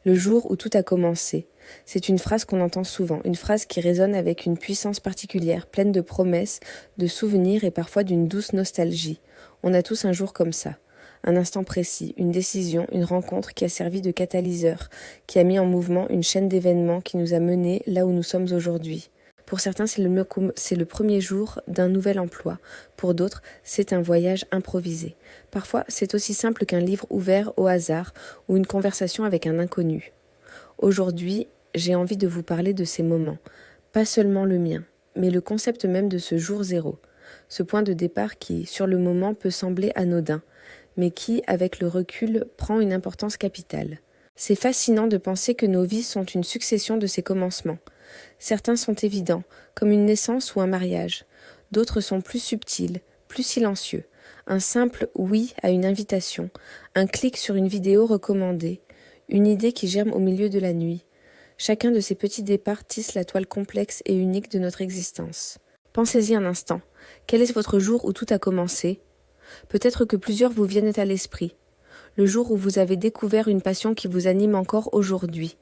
Le jour où tout a commencé. C'est une phrase qu'on entend souvent, une phrase qui résonne avec une puissance particulière, pleine de promesses, de souvenirs et parfois d'une douce nostalgie. On a tous un jour comme ça. Un instant précis, une décision, une rencontre qui a servi de catalyseur, qui a mis en mouvement une chaîne d'événements qui nous a menés là où nous sommes aujourd'hui. Pour certains, c'est le premier jour d'un nouvel emploi. Pour d'autres, c'est un voyage improvisé. Parfois, c'est aussi simple qu'un livre ouvert au hasard ou une conversation avec un inconnu. Aujourd'hui, j'ai envie de vous parler de ces moments. Pas seulement le mien, mais le concept même de ce jour zéro. Ce point de départ qui, sur le moment, peut sembler anodin, mais qui, avec le recul, prend une importance capitale. C'est fascinant de penser que nos vies sont une succession de ces commencements. Certains sont évidents, comme une naissance ou un mariage. D'autres sont plus subtils, plus silencieux. Un simple oui à une invitation, un clic sur une vidéo recommandée, une idée qui germe au milieu de la nuit. Chacun de ces petits départs tisse la toile complexe et unique de notre existence. Pensez-y un instant. Quel est votre jour où tout a commencé ? Peut-être que plusieurs vous viennent à l'esprit. Le jour où vous avez découvert une passion qui vous anime encore aujourd'hui.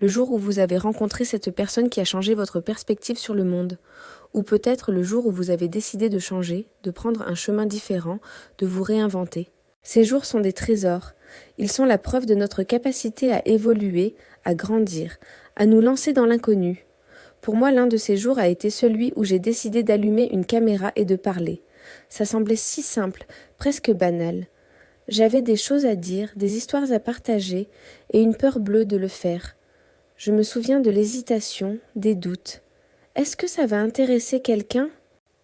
Le jour où vous avez rencontré cette personne qui a changé votre perspective sur le monde. Ou peut-être le jour où vous avez décidé de changer, de prendre un chemin différent, de vous réinventer. Ces jours sont des trésors. Ils sont la preuve de notre capacité à évoluer, à grandir, à nous lancer dans l'inconnu. Pour moi, l'un de ces jours a été celui où j'ai décidé d'allumer une caméra et de parler. Ça semblait si simple, presque banal. J'avais des choses à dire, des histoires à partager et une peur bleue de le faire. Je me souviens de l'hésitation, des doutes. Est-ce que ça va intéresser quelqu'un ?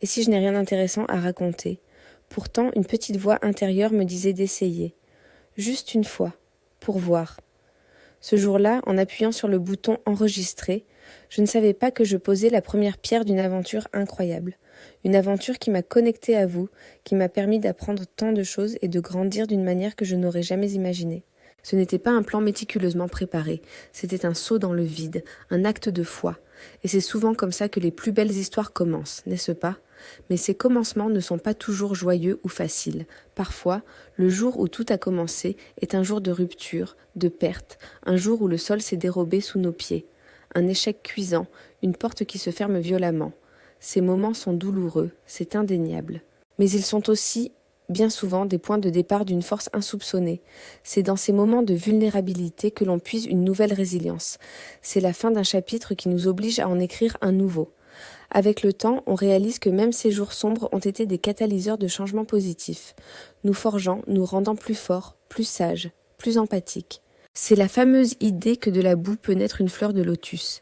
Et si je n'ai rien d'intéressant à raconter ? Pourtant, une petite voix intérieure me disait d'essayer. Juste une fois, pour voir. Ce jour-là, en appuyant sur le bouton « Enregistrer », je ne savais pas que je posais la première pierre d'une aventure incroyable. Une aventure qui m'a connectée à vous, qui m'a permis d'apprendre tant de choses et de grandir d'une manière que je n'aurais jamais imaginée. Ce n'était pas un plan méticuleusement préparé, c'était un saut dans le vide, un acte de foi. Et c'est souvent comme ça que les plus belles histoires commencent, n'est-ce pas ? Mais ces commencements ne sont pas toujours joyeux ou faciles. Parfois, le jour où tout a commencé est un jour de rupture, de perte, un jour où le sol s'est dérobé sous nos pieds. Un échec cuisant, une porte qui se ferme violemment. Ces moments sont douloureux, c'est indéniable. Mais ils sont aussi, bien souvent, des points de départ d'une force insoupçonnée. C'est dans ces moments de vulnérabilité que l'on puise une nouvelle résilience. C'est la fin d'un chapitre qui nous oblige à en écrire un nouveau. Avec le temps, on réalise que même ces jours sombres ont été des catalyseurs de changements positifs, nous forgeant, nous rendant plus forts, plus sages, plus empathiques. C'est la fameuse idée que de la boue peut naître une fleur de lotus.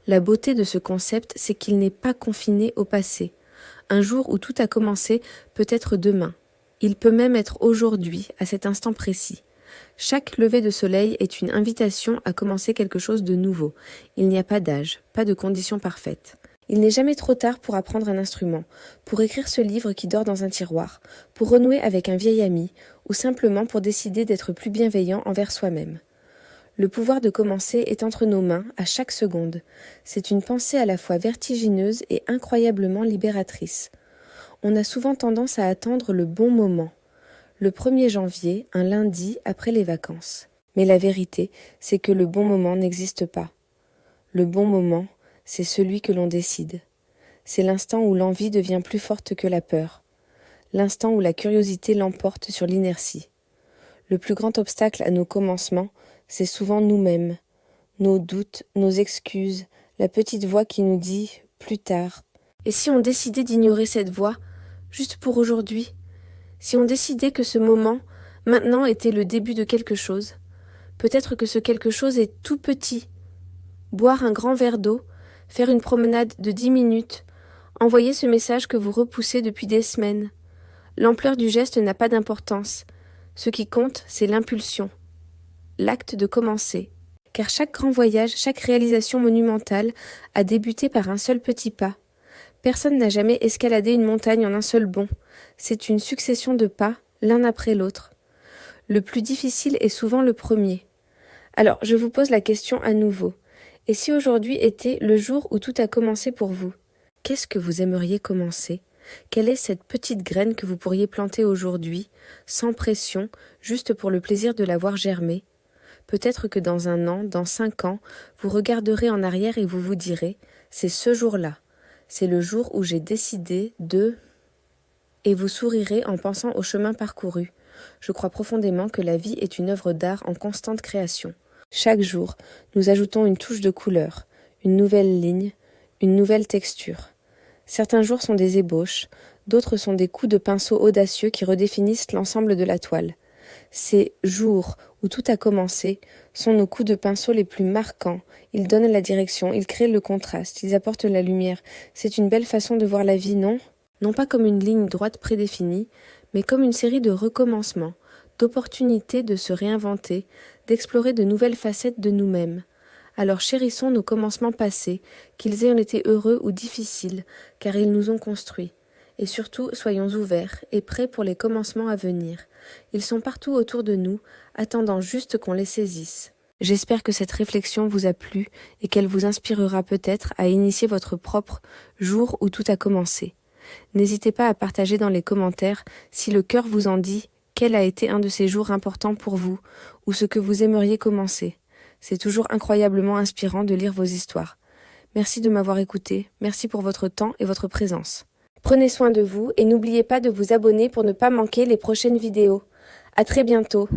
La beauté de ce concept, c'est qu'il n'est pas confiné au passé. Un jour où tout a commencé peut être demain. Il peut même être aujourd'hui, à cet instant précis. Chaque lever de soleil est une invitation à commencer quelque chose de nouveau. Il n'y a pas d'âge, pas de conditions parfaites. Il n'est jamais trop tard pour apprendre un instrument, pour écrire ce livre qui dort dans un tiroir, pour renouer avec un vieil ami, ou simplement pour décider d'être plus bienveillant envers soi-même. Le pouvoir de commencer est entre nos mains à chaque seconde. C'est une pensée à la fois vertigineuse et incroyablement libératrice. On a souvent tendance à attendre le bon moment. Le 1er janvier, un lundi après les vacances. Mais la vérité, c'est que le bon moment n'existe pas. Le bon moment, c'est celui que l'on décide. C'est l'instant où l'envie devient plus forte que la peur. L'instant où la curiosité l'emporte sur l'inertie. Le plus grand obstacle à nos commencements, c'est souvent nous-mêmes. Nos doutes, nos excuses, la petite voix qui nous dit « plus tard ». Et si on décidait d'ignorer cette voix, juste pour aujourd'hui ? Si on décidait que ce moment, maintenant, était le début de quelque chose ? Peut-être que ce quelque chose est tout petit. Boire un grand verre d'eau, faire une promenade de 10 minutes, envoyer ce message que vous repoussez depuis des semaines. L'ampleur du geste n'a pas d'importance. Ce qui compte, c'est l'impulsion. L'acte de commencer. Car chaque grand voyage, chaque réalisation monumentale a débuté par un seul petit pas. Personne n'a jamais escaladé une montagne en un seul bond. C'est une succession de pas, l'un après l'autre. Le plus difficile est souvent le premier. Alors, je vous pose la question à nouveau. Et si aujourd'hui était le jour où tout a commencé pour vous ? Qu'est-ce que vous aimeriez commencer ? Quelle est cette petite graine que vous pourriez planter aujourd'hui, sans pression, juste pour le plaisir de la voir germer ? Peut-être que dans 1 an, dans 5 ans, vous regarderez en arrière et vous vous direz « c'est ce jour-là, c'est le jour où j'ai décidé de… » Et vous sourirez en pensant au chemin parcouru. Je crois profondément que la vie est une œuvre d'art en constante création. Chaque jour, nous ajoutons une touche de couleur, une nouvelle ligne, une nouvelle texture. Certains jours sont des ébauches, d'autres sont des coups de pinceau audacieux qui redéfinissent l'ensemble de la toile. Ces jours où tout a commencé sont nos coups de pinceau les plus marquants. Ils donnent la direction, ils créent le contraste, ils apportent la lumière. C'est une belle façon de voir la vie, non ? Non pas comme une ligne droite prédéfinie, mais comme une série de recommencements, d'opportunités de se réinventer, d'explorer de nouvelles facettes de nous-mêmes. Alors chérissons nos commencements passés, qu'ils aient été heureux ou difficiles, car ils nous ont construits. Et surtout, soyons ouverts et prêts pour les commencements à venir. Ils sont partout autour de nous, attendant juste qu'on les saisisse. J'espère que cette réflexion vous a plu et qu'elle vous inspirera peut-être à initier votre propre jour où tout a commencé. N'hésitez pas à partager dans les commentaires si le cœur vous en dit quel a été un de ces jours importants pour vous ou ce que vous aimeriez commencer. C'est toujours incroyablement inspirant de lire vos histoires. Merci de m'avoir écouté, merci pour votre temps et votre présence. Prenez soin de vous et n'oubliez pas de vous abonner pour ne pas manquer les prochaines vidéos. À très bientôt.